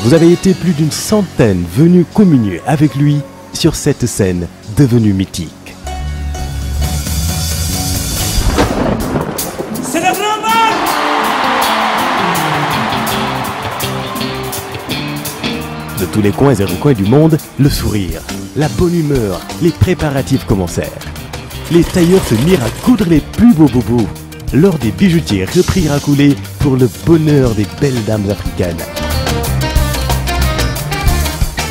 Vous avez été plus d'une centaine venus communier avec lui sur cette scène devenue mythique. C'est le grand mal. De tous les coins et recoins du monde, le sourire, la bonne humeur, les préparatifs commencèrent. Les tailleurs se mirent à coudre les plus beaux bobos. Lors des bijoutiers reprirent à couler pour le bonheur des belles dames africaines.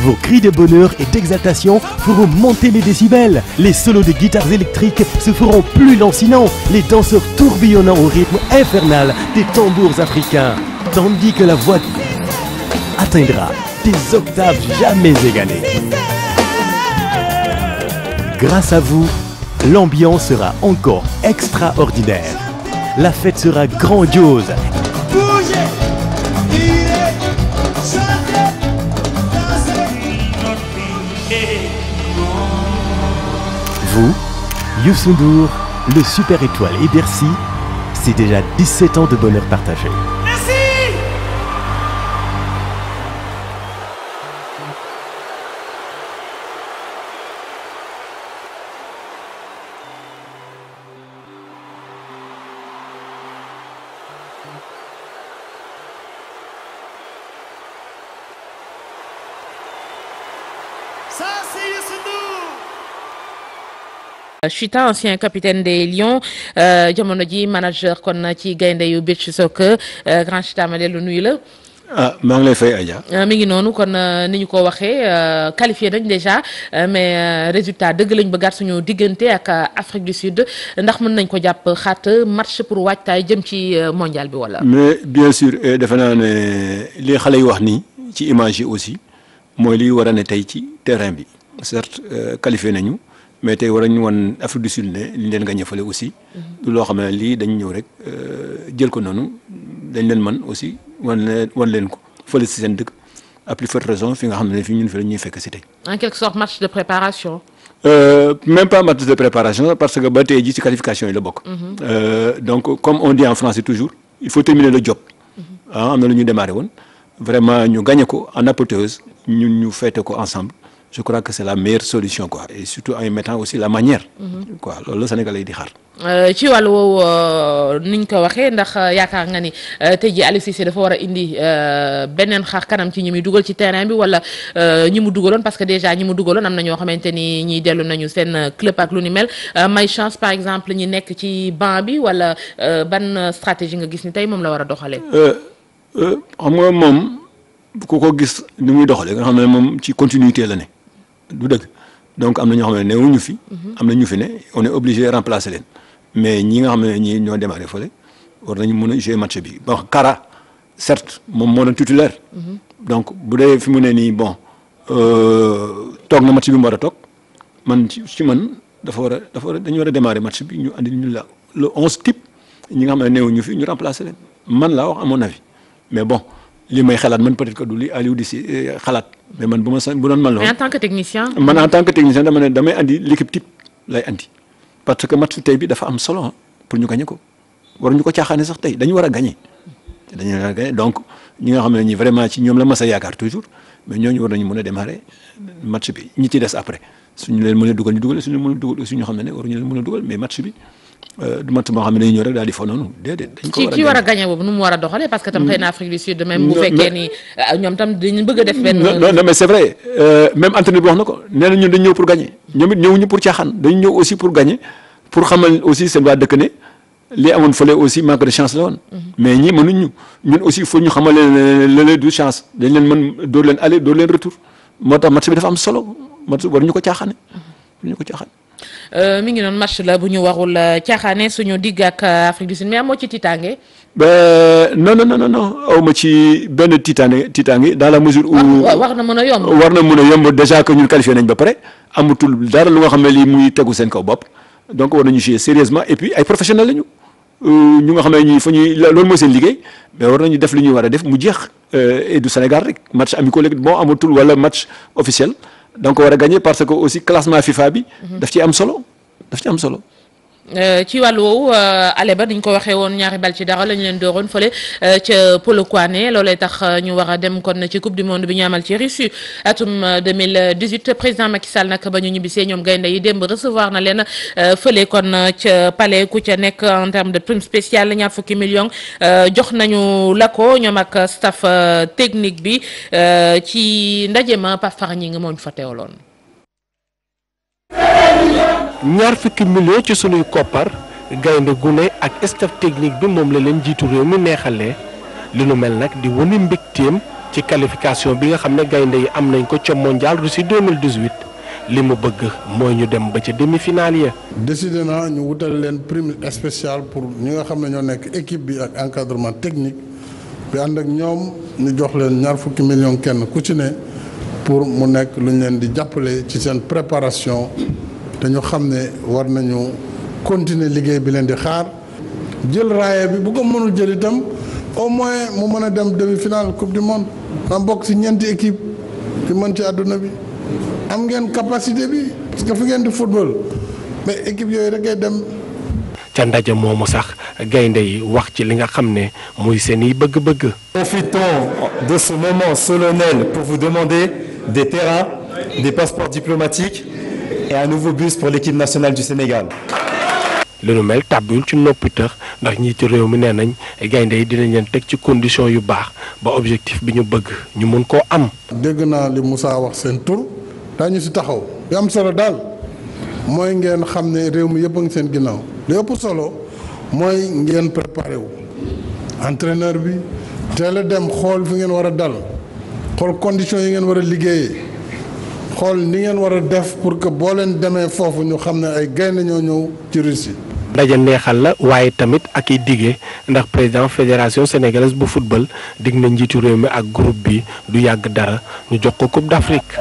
Vos cris de bonheur et d'exaltation feront monter les décibels. Les solos de guitares électriques se feront plus lancinants. Les danseurs tourbillonnant au rythme infernal des tambours africains. Tandis que la voix atteindra des octaves jamais égalées. Grâce à vous, l'ambiance sera encore extraordinaire. La fête sera grandiose. Bougez, tirez, chantez, dansez. Vous, Youssou N'Dour, le Super Étoile et Bercy, c'est déjà 17 ans de bonheur partagé. Merci. Ça, c'est Youssou N'Dour. Chita, ancien capitaine des Lions, jamono ji manager kon ci gaynde yu beach soccer, grand Chita ma dellu nuyu la. ah maa ngi lay fay Adja. mi ngi noonu kon ni ñu ko waxee qualifié nañ déjà mais résultat dëgg lañ bëggaat suñu diggante ak Afrique du Sud ndax mën nañ ko jàpp xaat match pour waajtaay jëm ci mondial bi wala. mais bien sûr defe naa ne li xale yi wax nii ci image yi aussi mooy liy war a ne tey ci terrain bi certes qualifié nañu mais tey war nañu wan Afrique du Sud ne li leen gagné fële aussi. du loo xam ne lii dañ ñëw rek jël ko noonu dañ leen man aussi wan leen ko fële si seen dëkk à plus forte raison fi nga xam ne fii ñun fi la ñuy fekk si tey. en quelque sorte match de préparation. Même pas match de préparation parce que ba tey ji ci qualification yi la bokk. Donc comme on dit en français toujours il faut terminer le job. ah am na lu ñu démarré woon vraiment ñu gagné ko en apothéose ñun ñu fêté ko ensemble. Je crois que c'est la meilleure solution quoi et surtout en mettant aussi la manière. quoi loolu la Sénégalais yi di xaar. ci wàllu woowu niñ ko waxee ndax yaakaar nga ni tey jii Aliou Cissé dafa war a indi beneen xar kanam ci ñi muy dugal ci terrain bi wala ñi mu dugaloon parce que déjà ñi mu dugaloon am na ñoo xamante ni ñiy dellu nañu seen club ak lu ni mel may chance par exemple ñi nekk ci banc bi wala ban stratégie nga gis ni tey moom la war a doxalee. xam nga moom ku ko gis ni muy doxalee nga xam ne moom ci continuité la ne. du dëgg donc am na ñoo xam ne newuñu fi. am na ñu fi ne on est obligé remplacer leen mais ñi nga xam ne ñii ñoo démarré fële war nañu mën a jouer match bi bon Kara certes moom moo doon titulaire. donc bu dee fi mu ne nii bon toog na match bi mu war a toog man ci man dafa war a dañu war a démarrer match bi ñu andi ñu la le 11 type ñi nga xam ne newuñu fi ñu remplacer leen man laa wax à mon avis mais bon. li may xalaat man peut-être que du li Aliou di si xalaat mais man bu doon man la. mais en tant que technicien. man en tant que technicien dama ne damay andi l'équipe type lay andi parce que match tey bi dafa am solo pour ñu gagner ko waruñu ko caaxaane sax tey dañu war a gagner donc ñi nga xam ne ñi vraiment ci ñoom la mas a yaakaar toujours mais ñooñu war nañu mën a démarrer match bi ñi ci des après suñu leen mën a dugal ñu dugal suñu leen mën a dugal aussi ñoo xam ne waruñu leen mën a dugal mais match bi. du match boo xam ne dañuy ñëw rek daal di fa noonu déedéet. dañ ko war a ci war a gagné boobu nu mu war a doxalee parce que tam xëy na Afrique du Sud même bu fekkee ni ñoom tam dañu bëgg a def benn. non mais c'est vrai même entraîneur bi wax na ko nee na ñun dañu ñëw pour gagner ñoom it ñëwuñu pour caaxaan dañu ñëw aussi pour gagner pour xamal aussi seen waa dëkk ne li amoon fële aussi manque de chance la woon. mais ñii mënuñ ñun aussi il faut ñu xamal leen lële du chance dañ leen mën door leen aller door leen retour moo tax match bi dafa am solo match waruñu ko caaxaane waruñu ko caaxaan. mi ngi noonu match la bu ñu warul caaxaane suñu digg ak Afrique du Sud mais amoo ci tiitaange. non aw ma ci benn tiitaange dans la mesure où. war na mën a yomb. war na mën a yomb déjà que ñun qualifié nañ ba pare amatul dara lu nga xam ne lii muy tegu seen kaw bopp donc war nañu jouer sérieusement et puis ay professionnels lañu ñu nga xam ne ñii fa ñuy loolu mooy seen liggéey mais war nañu def li ñuy war a def mu jeex et du Sénégal rek match amical rek bon amatul wala match officiel. donc war a gagner parce que aussi classement FIFA bi. daf ci am solo. ci wàllu woowu ale ba niñ ko waxee woon ñaari bal ci dara lañu leen dooroon fële ca Polokwane loolee tax ñu war a dem kon ci coupe du monde bi ñu amal ci Russie atum 2018 président Macky Sall nag ba ñu ñibbisee ñoom gaynde yi démb recevoir na leen fële kon ca palais ku ca nekk en terme de prime spéciale ñaar fukki millions jox nañu la ko ñoom ak staff technique bi ci ndaje ma Pape Fara ñi nga moo ñu fa teewloon. ñaar fukki millions ci sunuy koppar gaynde gune ak staff technique bi moom la leen jiitu réew mi neexalee li nu mel nag di wane mbégteem ci qualification bi nga xam ne gaynde yi am nañ ko ca mondial Russie 2018 li mu bëgg mooy ñu dem ba ca demi-finale ya. décidé naa ñu wutal leen prime spéciale pour ñi nga xam ne ñoo nekk équipe bi ak encadrement technique bi ànd ak ñoom ñu jox leen ñaar fukki millions kenn ku ci ne pour mu nekk lu ñu leen di jàppale ci seen préparation. te ñu xam ne war nañu continuer liggéey bi leen di xaar jël raaya bi bu ko mënul jël itam au moins mu mën a dem demi-finale coupe du monde na bokk ci ñeenti équipe fi mën ci àdduna bi am ngeen capacité bi parce que fi ngeen di football mais équipe yooyu rek ngay dem. ca ndaje moomu sax gaynde yi wax ci li nga xam ne muy seeni bëgg-bëgg. Profitons de ce moment solennel pour vous demander des terrains, des passeports diplomatiques. Et un nouveau bus pour l'équipe nationale du Sénégal. li nu mel tàbbiwul ci noppi tax ndax ñi ci réew mi nee nañ gaynde yi dinañ leen teg ci condition yu baax ba objectif bi ñu bëgg ñu mun koo am. dégg naa li Moussa wax seen tur daañu si taxaw li am solo daal mooy ngeen xam ne réew mi yëpp a ngi seen ginnaaw li ëpp solo mooy ngeen préparé wu entraîneur bi teel a dem xool fi ngeen war a dal xool conditions yi ngeen war a liggéeyee. xool ni ngeen war a def pour que boo leen demee foofu ñu xam ne ay gaynde ñoo ñëw ci Russie. ndaje neexal la waaye tamit ak i dige ndax président fédération sénégalaise bu football dig na njiitu réew mi ak groupe bi du yàgg dara ñu jox ko coupe d'Afrique.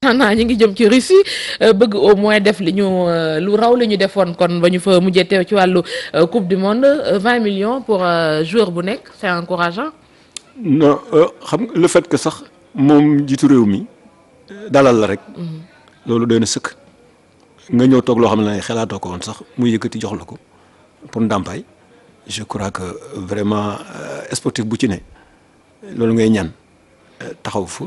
xanaa ñu ngi jëm ci Russie bëgg au moins def li ñu lu raw li ñu defoon kon ba ñu fa mujjee teew ci wàllu coupe du monde 20 millions pour joueur bu nekk c'est encourageant. non xam nga le fait que sax moom jiitu réew mi dalal la rek. loolu doy na sëkk. nga ñëw toog loo xam ne xalaatoo ko woon sax muy yëkkati jox la ko pour ndàmpaay je crois que vraiment sportif bu ci ne loolu ngay ñaan taxaw fa.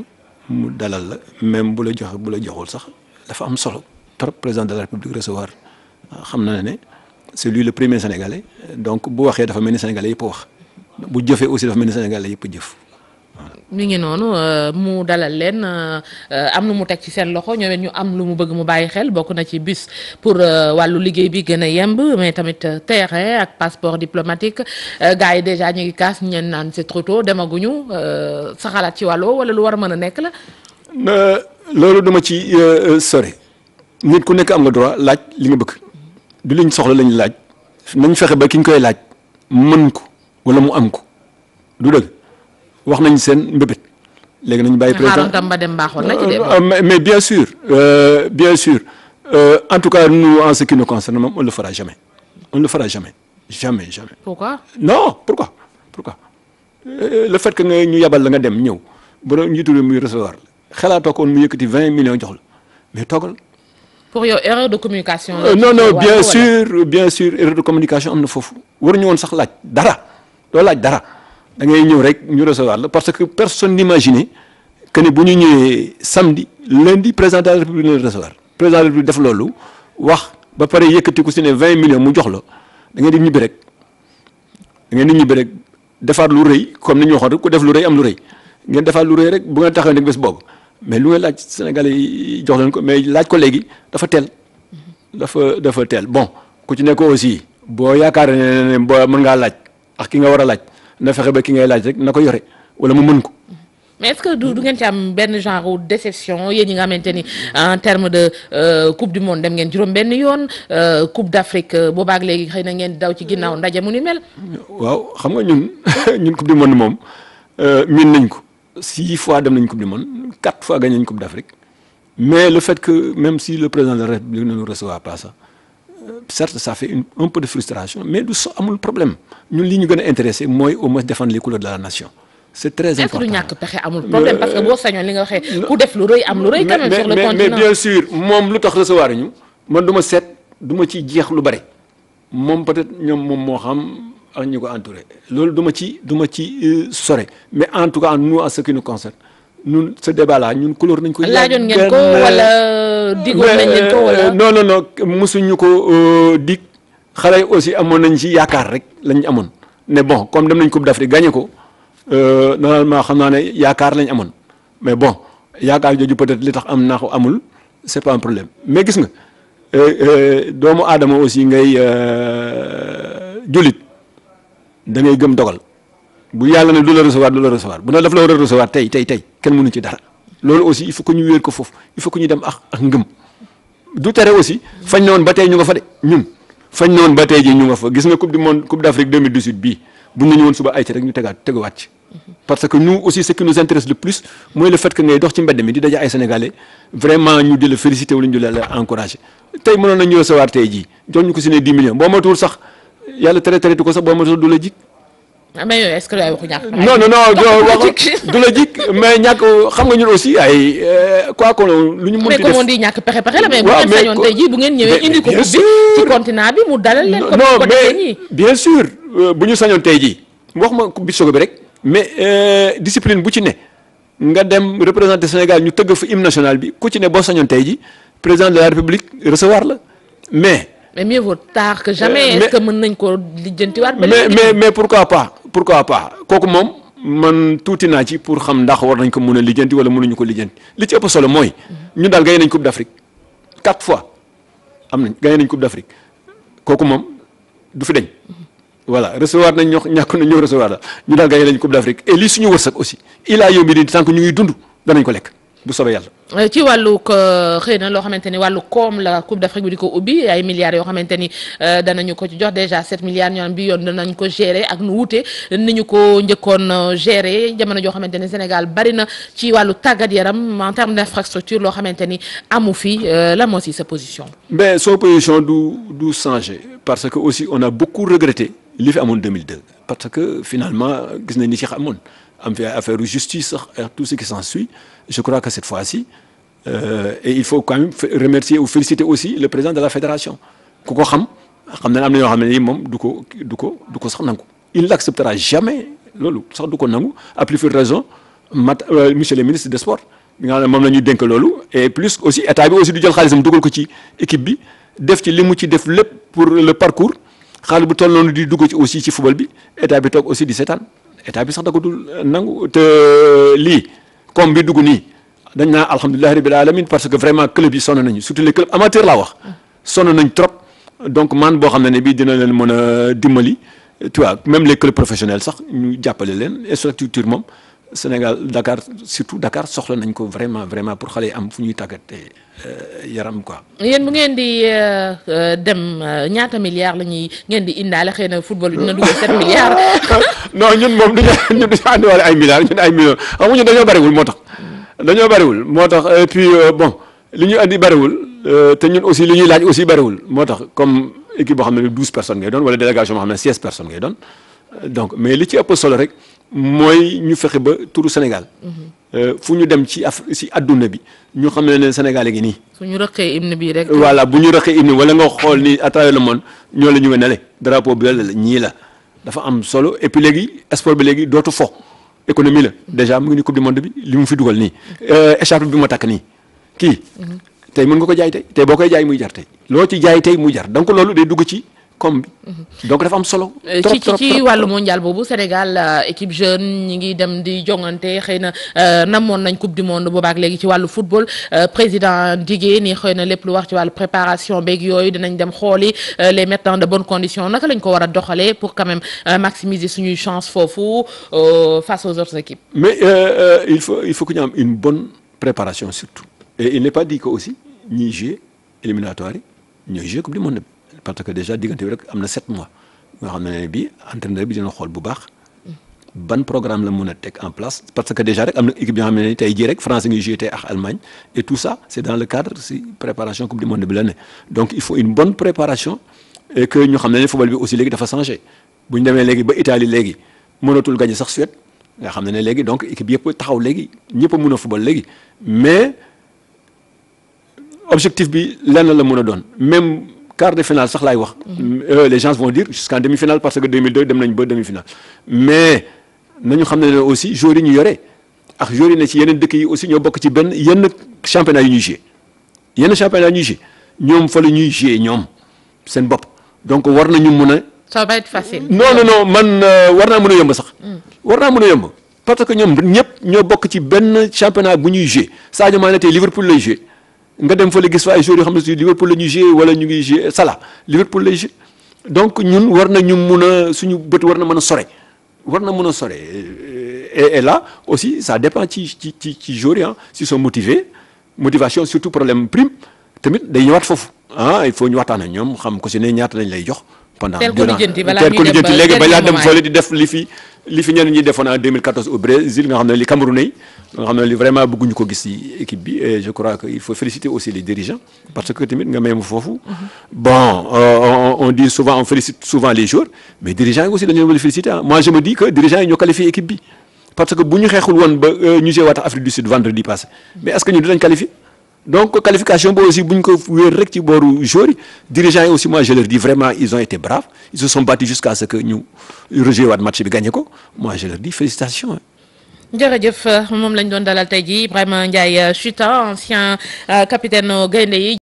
mu dalal la même bu la joxul sax dafa am solo trop président de la République recevoir xam na ne c'est lui le premier sénégalais donc bu waxee dafa mel ni sénégalais yëpp wax bu jëfee aussi dafa mel ni sénégalais yëpp jëf. mi ngi noonu mu dalal leen am lu mu teg ci seen loxo ñoom ñu am lu mu bëgg mu bàyyi xel bokk na ci bus pour wàllu liggéey bi gën a yemb mais tamit terrain ak passeport diplomatique gars yi déjà ñu ngi kaas ñeen naan c'est trop tôt demaguñu sa xalaat ci wàllu wala lu war a mën a nekk la. loolu dama ci sori nit ku nekk am nga droit laaj li nga bëgg du liñ soxla lañ laaj nañ fexe ba ki ñu koy laaj mën ko wala mu am ko du dëgg. wax nañ seen mbébét léegi nañu bàyyi président tam ba dem baaxoon na ci dem mais bien sûr en tout cas nous en ce qui nous concerne moom on le fera jamais jamais. pourquoi non pourquoi le fait que nga ñu yabal la nga dem ñëw ba doon njiitu réew muy recevoir xalaatoo ko woon mu yëkkati 20 millions jox la mais toogal. pour yow erreur de communication. non bien sûr erreur de communication am na foofu waruñu woon sax laaj dara doo laaj dara. da ngay ñëw rek ñu recevoir la parce que personne n'imaginait que ni bu ñu ñëwee samedi lundi président de la République la recevoir président de la République def loolu wax ba pare yëkkati ku si ne 20 millions mu jox la da ngay di ñibbi rek defaat lu rëy comme ni ñu waxoon rek ku def lu rëy am lu rëy ngeen defaat lu rëy rek bu ngeen taxawee nag bés boobu mais lu ngeen laaj Sénégalais yi jox leen ko mais laaj ko léegi dafa teel bon ku ci nekk aussi boo yaakaar ne boo mën ngaa laaj ak ki nga war a laaj. na fexe ba ki ngay laaj rek na ko yore wala mu mën ko. mais est-ce que du ngeen ci am benn genre déception yéen ñi nga xamante ni en terme de coupe du monde dem ngeen juróom benn yoon coupe d'Afrique boobaak léegi xëy na ngeen daw ci ginnaaw ndaje mu ni mel. waaw xam nga ñun coupe du monde moom miin nañ ko 6 fois dem nañ coupe du monde 4 fois gagné nañ coupe d'Afrique mais le fait que même si le président de la République ne nous reçoit pas ça certes ça fait un peu de frustration mais du amul problème ñun li ñu gën a intéressé mooy au moins défendre les couleurs de la nation. C'est très important. est-ce que du ñàkk pexe amul problème parce que boo sañoon li nga waxee ku def lu rëy am lu rëy quand même sur le continent. mais bien sûr moom lu tax recevoir ñu man du ma seet du ma ci jeex lu bari moom peut-être ñoom moom moo xam ak ñu ko entouré loolu du ma ci sore mais en tout cas nous en ce qui nous concerne ñun ce débat là ñun couleur nañ ko. laajoon ngeen ko wala digoon nañ leen ko wala. non mosuñu ko dig xale yi aussi amoon nañ ci yaakaar rek lañ amoon mais bon comme dem nañ Coupe d'Afrique gagné ko. normalement xam naa ne yaakaar lañ amoon mais bon yaakaar jooju peut-être li tax am naa ko amul c'est pas un problème mais gis nga doomu aadama aussi ngay jullit da ngay gëm dogal bu yàlla ne du la recevoir bu ne daf la war a recevoir tey kenn mënu ci dara loolu aussi il faut que ñu wéer ko foofu il faut que ñu dem ak ngëm du tere aussi fañ ne woon ba tey ñu nga fa de ñun fañ ne woon ba tey ji ñu nga fa gis nga Coupe d'Afrique 2018 bii buñ nañu woon suba ay ci rek ñu tegawaat ci parce que nous aussi ce qui nous intéresse le plus mooy le fait que ngay dox ci mbedd mi di daje ay sénégalais vraiment ñu di la féliciter wala ñu di la encourager tey mënoon nañu recevoir tey jii jox ñu ko si ne 10 millions boo matul sax yàlla tere ko sax boo matul du la jik. mais yooyu est-ce que ay waxu ñàkk. non du la jik mais ñàkk xam nga ñun aussi ay quoi que lu ñu mënti def mais comme on dit ñàkk pexe la mais bu ngeen sañoon tey jii bu ngeen ñëwee indi ko ubbi ci continent bi mu dalal leen. comme ko defee nii bien sûr bu ñu sañoon tey jii wax ma coupe bi soog bi rek mais discipline bu ci ne nga dem représenter Sénégal ñu tëgg fa hymne national bi ku ci ne boo sañoon tey jii président de la République recevoir la mais mieux vaut tard que jamais. est-ce que mën nañ ko lijjantiwaat. mais pourquoi pas kooku moom man tuuti naa ci pour xam ndax war nañ ko mën a lijjanti wala mënuñu ko lijjanti li ci ëpp solo mooy ñun daal gagné nañ Coupe d'Afrique 4 fois gagné nañ Coupe d'Afrique kooku moom du fi dañ. voilà recevoir nañ ñàkk nañ ñoo recevoir la ñu daal gagné nañ Coupe d'Afrique et lii suñu wërsëg aussi il a yombi di tant que ñu ngi dund danañ ko lekk bu soobee yàlla. ci wàllu xëy na loo xamante ni wàllu koom la Coupe d'Afrique bi di ko ubbi ay milliards yoo xamante ni danañu ko ci jox déjà 7 milliards ñoo bi yoon danañ ko gérer ak nu wute ni ñu ko njëkkoon gérer jamono joo xamante ni Sénégal bari na ci wàllu tàggat yaram en termes d'infrastructure loo xamante ni amu fi la moo si sa position. mais son position du changer parce que aussi on a beaucoup regretté li fi amoon 2002 parce que finalement gis nañ ni ci amoon am fi ay affaire justice sax et tout ce qui s'ensuit je crois que cette fois-ci et il faut quand même remercier ou féliciter aussi le président de la fédération ku ko xam na am na ñoo xam ne nii moom du ko sax nangu il n'acceptera jamais loolu sax du ko nangu à plus forte raison monsieur le ministre des sports bi nga xam ne moom la ñuy dénk loolu et plus aussi état bi aussi du jël xaalisam dugal ko ci équipe bi def ci li mu ci def lépp pour le parcours xaalis bu toll noonu di dugg ci aussi ci football bi état bi toog aussi di seetaan état bi sax da ko dul nangu te lii comme bi dugg nii dañ naa alhamdulillahi rabbil alamin parce que vraiment club yi sonn nañu surtout les clubs amateurs laa wax sonn nañ trop donc man boo xam ne bii dina leen mën a dimbali tu vois même les clubs professionnels sax ñu jàppale leen infrastructure moom Sénégal Dakar surtout Dakar soxla nañ ko vraiment pour xale yi am fu ñuy tàggatee yaram quoi. yéen bu ngeen di dem ñaata milliards la ñuy ngeen di indaale xëy na football bi dina dugal 7 milliards. non ñun moom duñu andiwaale ay milliards ñun ay millions xam nga ñun dañoo bariwul moo tax et puis bon li ñu andi bariwul te ñun aussi li ñuy laaj aussi bariwul moo tax comme équipe boo xam ne 12 personnes ngay doon wala délégation boo xam ne 16 personnes ngay doon donc mais li ci ëpp solo rek mooy ñu fexe ba turu Sénégal. fu ñu dem ci adduna bi ñu xam ne Sénégal gi nii. fu ñu rëqee hymne bi rek. voilà bu ñu rëqee hymne wala nga xool ni à travers le monde ñoo la ñu wenale drapeau bi la ñii la dafa am solo et puis léegi sport bi léegi dootu fo économie la déjà mu ngi ni coupe du monde bi li mu fi dugal nii écharpe bi ma takk nii kii. tey mën nga ko jaay tey boo koy jaay muy jar tey loo ci jaay tey muy jar donc loolu day dugg ci. comme donc dafa am solo. ci wàllu mondial boobu Sénégal équipe jeune ñi ngi dem di jongante xëy na namoon nañ coupe du monde boobaak léegi ci wàllu football président Digue ni xëy na lépp lu wax ci wàllu préparation beeg yooyu dinañ dem xooli les mettre dans de bonnes conditions naka lañ ko war a doxalee pour quand même maximiser suñuy chance foofu face aux autres équipes. mais il faut que ñu am une bonne préparation surtout et il n'est pas dit que aussi ñiy jouer éliminatoire yi ñooy jouer coupe du monde. parce que déjà diggante bi rek am na 7 mois nga xam ne bii entraîneur bi dina xool bu baax ban programme la mën a teg en place parce que déjà rek am na équipe yoo xam ne tey jii rek France ngi joué tey ak Allemagne et tout ça c'est dans le cadre si préparation coupe du monde bi la ne donc il faut une bonne préparation et que ñu xam ne football bi aussi léegi dafa changé bu ñu demee léegi ba Italie léegi mënatul gagné sax Suède nga xam ne léegi donc équipe yëpp taxaw léegi ñëpp a mën a football léegi mais objectif bi lenn la mën a doon même quart de finale sax laay wax. Les gens vont dire jusqu'en demi-finale parce que 2002 dem nañ ba demi-finale mais nañu xam ne aussi joueurs yi ñu yore ak joueurs yi ne ci yeneen dëkk yi aussi ñoo bokk ci benn yenn championnat yu ñuy joué yenn championnat yu ñuy joué ñoom fa la ñuy joué ñoom seen bopp donc war nañu mën a. ça va être facile. non man war naa mën a yomb sax. war naa mën a yomb parce que ñoom ñëpp ñoo bokk ci benn championnat bu ñuy joué Sadio Mané tey Liverpool lay joué nga dem fa la gis fa ay joueurs yoo xam ne si Liverpool la ñuy joué wala ñu ngi joué Salah Liverpool lay joué donc ñun war nañu mun a suñu bët war na mën a sore war na mën a sore et là aussi ça dépend ci joueurs yi s'ils sont motivés motivation surtout problème prime tamit day ñëwaat foofu il faut ñu waxtaan ak ñoom xam ko si ne ñaata lañ lay jox. pendant teel ko lijjanti léegi balaa dem fële di def li fi ñenn ñi defoon en 2014 au Brésil nga xam ne li Camerounais nga xam ne li vraiment bëgguñu ko gis ci équipe bi et je crois que il faut féliciter aussi les dirigeants parce que tamit nga même foofu bon on dit souvent on félicite souvent les joueurs mais dirigeants yi aussi dañu leen war a féliciter moi je me dis que dirigeants yi ñoo qualifié équipe bi parce que bu ñu xeexul woon ba ñu joué waat Afrique du Sud vendredi passé mais est-ce que ñu dinañ qualifier donc qualification boobu aussi bu ñu ko wéer rek ci booru joueurs yi dirigeants yi aussi moi je leur dis vraiment ils ont été braves ils se sont battus jusqu'à ce que ñu rejoué waat match bi gagné ko moi je leur dis félicitations. jërëjëf moom lañ doon dalal tey jii Ibrahima Ndiaye Chouta ancien capitaine gaynde yi